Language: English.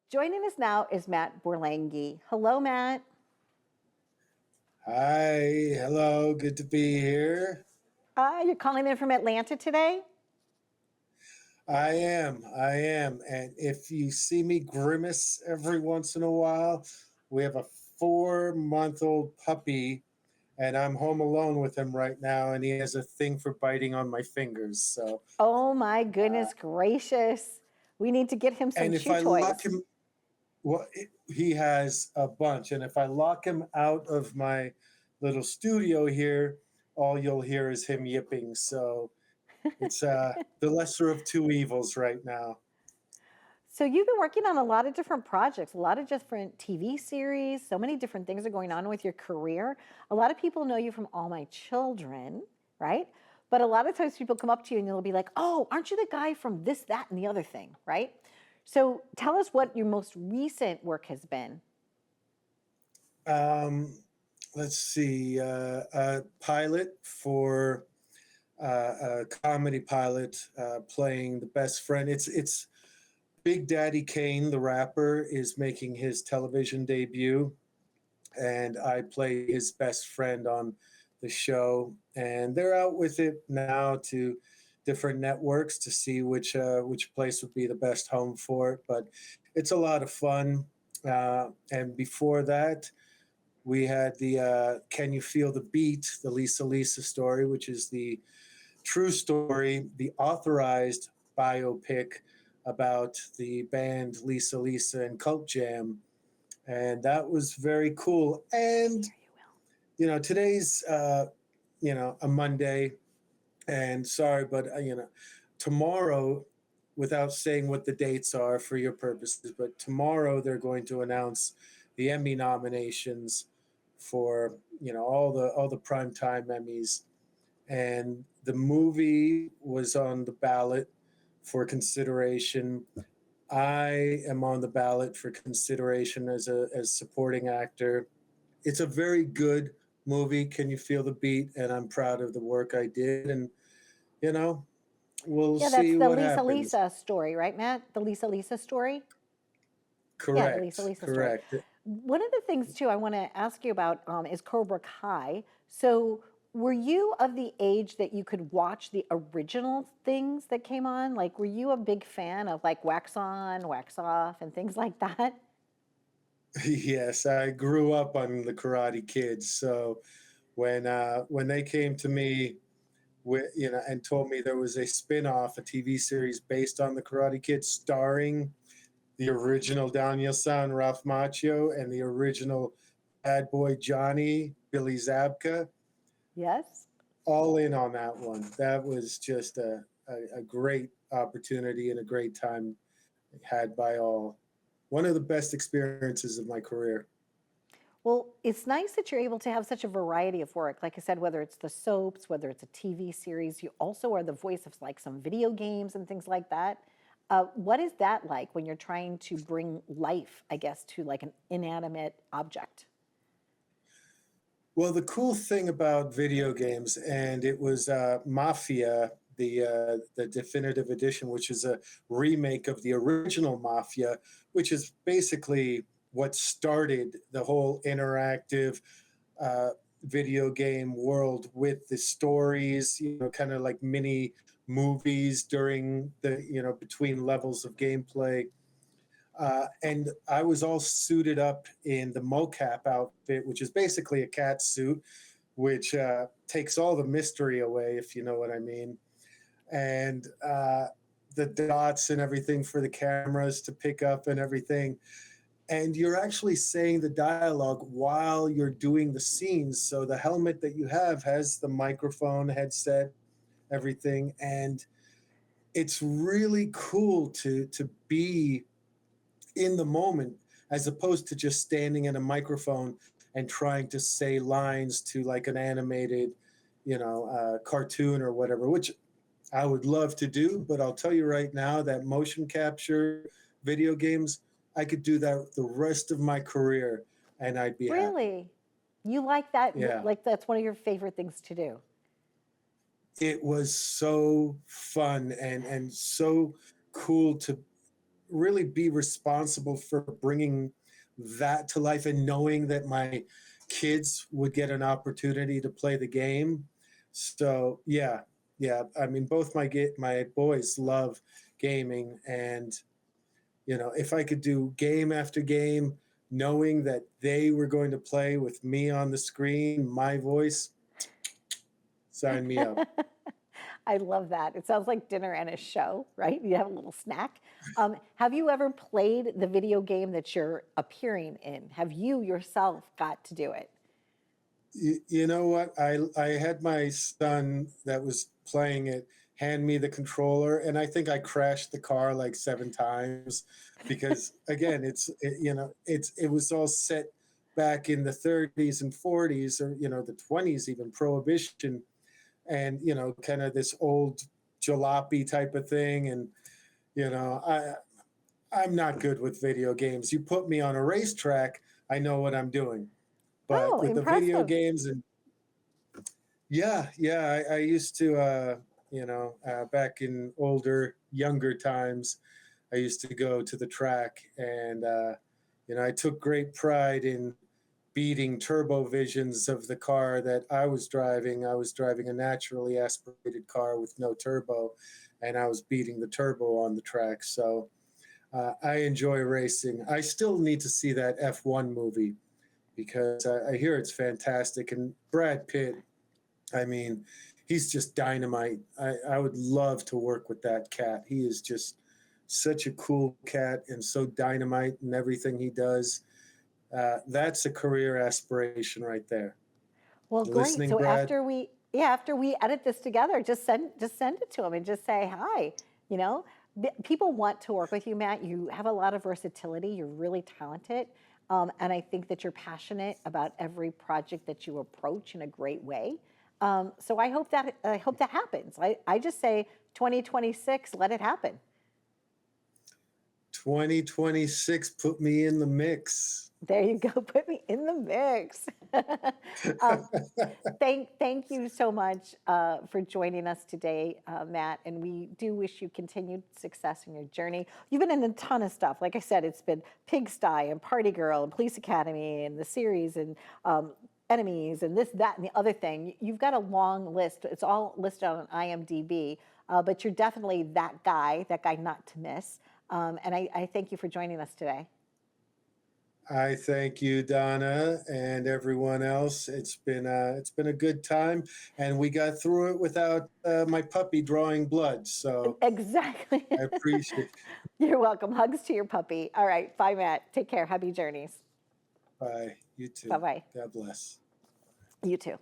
Joining us now is Matt Borlenghi. Hello, Matt. Hi, hello, good to be here. You're calling in from Atlanta today? I am. And if you see me grimace every once in a while, we have a 4-month-old puppy, and I'm home alone with him right now, and he has a thing for biting on my fingers. Oh my goodness gracious. We need to get him some And if chew I lock toys. him, he has a bunch, and if I lock him out of my little studio here, all you'll hear is him yipping. So it's the lesser of two evils right now. So you've been working on a lot of different projects, a lot of different TV series, so many different things are going on with your career. A lot of people know you from All My Children, right? But a lot of times people come up to you and they'll be like, "Oh, aren't you the guy from this, that, and the other thing?" Right? So tell us what your most recent work has been. Um, let's see, a pilot for a comedy pilot playing the best friend. It's Big Daddy Kane, the rapper, is making his television debut, and I play his best friend on the show. And they're out with it now to different networks to see which place would be the best home for it. But it's a lot of fun. And before that, we had the Can You Feel the Beat, the Lisa story, which is the true story, the authorized biopic about the band Lisa and Cult Jam. And that was very cool. And, today's, a Monday. And sorry, but, tomorrow, without saying what the dates are for your purposes, but tomorrow they're going to announce the Emmy nominations for all the primetime Emmys, and the movie was on the ballot for consideration. I am on the ballot for consideration as supporting actor. It's a very good movie. Can you feel the beat? And I'm proud of the work I did, and you know we'll Yeah, that's see the what Lisa happens. Lisa story, right, Matt? The Lisa story? Yeah, the Lisa Correct, Lisa story. correct. One of the things too I want to ask you about is Cobra Kai. So, were you of the age that you could watch the original things that came on? Like, were you a big fan of like wax on, wax off, and things like that? Yes, I grew up on the Karate Kids. So when they came to me and told me there was a spin-off, a TV series based on the Karate Kids, starring the original Daniel-san Ralph Macchio and the original bad boy Johnny Billy Zabka, Yes. all in on that one. That was just a great opportunity and a great time had by all. One of the best experiences of my career. Well, it's nice that you're able to have such a variety of work. Like I said, whether it's the soaps, whether it's a TV series, you also are the voice of like some video games and things like that. What is that like when you're trying to bring life, I guess, to like an inanimate object? Well, the cool thing about video games, and it was Mafia, the definitive edition, which is a remake of the original Mafia, which is basically what started the whole interactive uh, video game world with the stories, kind of like mini movies during between levels of gameplay. And I was all suited up in the mocap outfit, which is basically a cat suit, which takes all the mystery away, if you know what I mean. And the dots and everything for the cameras to pick up and everything. And you're actually saying the dialogue while you're doing the scenes. So the helmet that you have has the microphone, headset, everything. And it's really cool to be in the moment as opposed to just standing in a microphone and trying to say lines to like an animated cartoon or whatever, which I would love to do. But I'll tell you right now that motion capture video games, I could do that the rest of my career and I'd be happy. Really? You like that? Yeah, Like that's one of your favorite things to do? it was so fun and so cool to really be responsible for bringing that to life and knowing that my kids would get an opportunity to play the game. So yeah, yeah. I mean, both my boys love gaming, and if I could do game after game, knowing that they were going to play with me on the screen, my voice, sign me up. I love that. It sounds like dinner and a show, right? You have a little snack. Have you ever played the video game that you're appearing in? Have you yourself got to do it? You know what? I had my son that was playing it hand me the controller, and I think I crashed the car like 7 times because again, it was all set back in the 30s and 40s, or the 20s, even prohibition, and kind of this old jalopy type of thing, and you know I I'm not good with video games. You put me on a racetrack, I know what I'm doing. But Oh, with the video impressive. games, and yeah, yeah, I used to, back in younger times, I used to go to the track, and I took great pride in beating turbo visions of the car that I was driving. I was driving a naturally aspirated car with no turbo, and I was beating the turbo on the track. So I enjoy racing. I still need to see that F1 movie because I hear it's fantastic. And Brad Pitt, I mean, he's just dynamite. I would love to work with that cat. He is just such a cool cat and so dynamite in everything he does. That's a career aspiration right there. Well, You great. listening, So Brad? after we edit this together, just send it to him and just say hi. You know, people want to work with you, Matt. You have a lot of versatility. You're really talented, and I think that you're passionate about every project that you approach in a great way. So I hope that happens. I just say 2026, let it happen. 2026, put me in the mix. There you go. Put me in the mix. um, thank you so much for joining us today, Matt. And we do wish you continued success in your journey. You've been in a ton of stuff. Like I said, it's been Pigsty and Party Girl and Police Academy and the series and Enemies and this, that, and the other thing. You've got a long list. It's all listed on IMDb. But you're definitely that guy not to miss. And I thank you for joining us today. I thank you, Donna, and everyone else. It's been a good time, and we got through it without my puppy drawing blood. So Exactly. I appreciate it. You're welcome. Hugs to your puppy. All right. Bye, Matt. Take care. Happy journeys. Bye. You Bye too. bye. God bless. You too.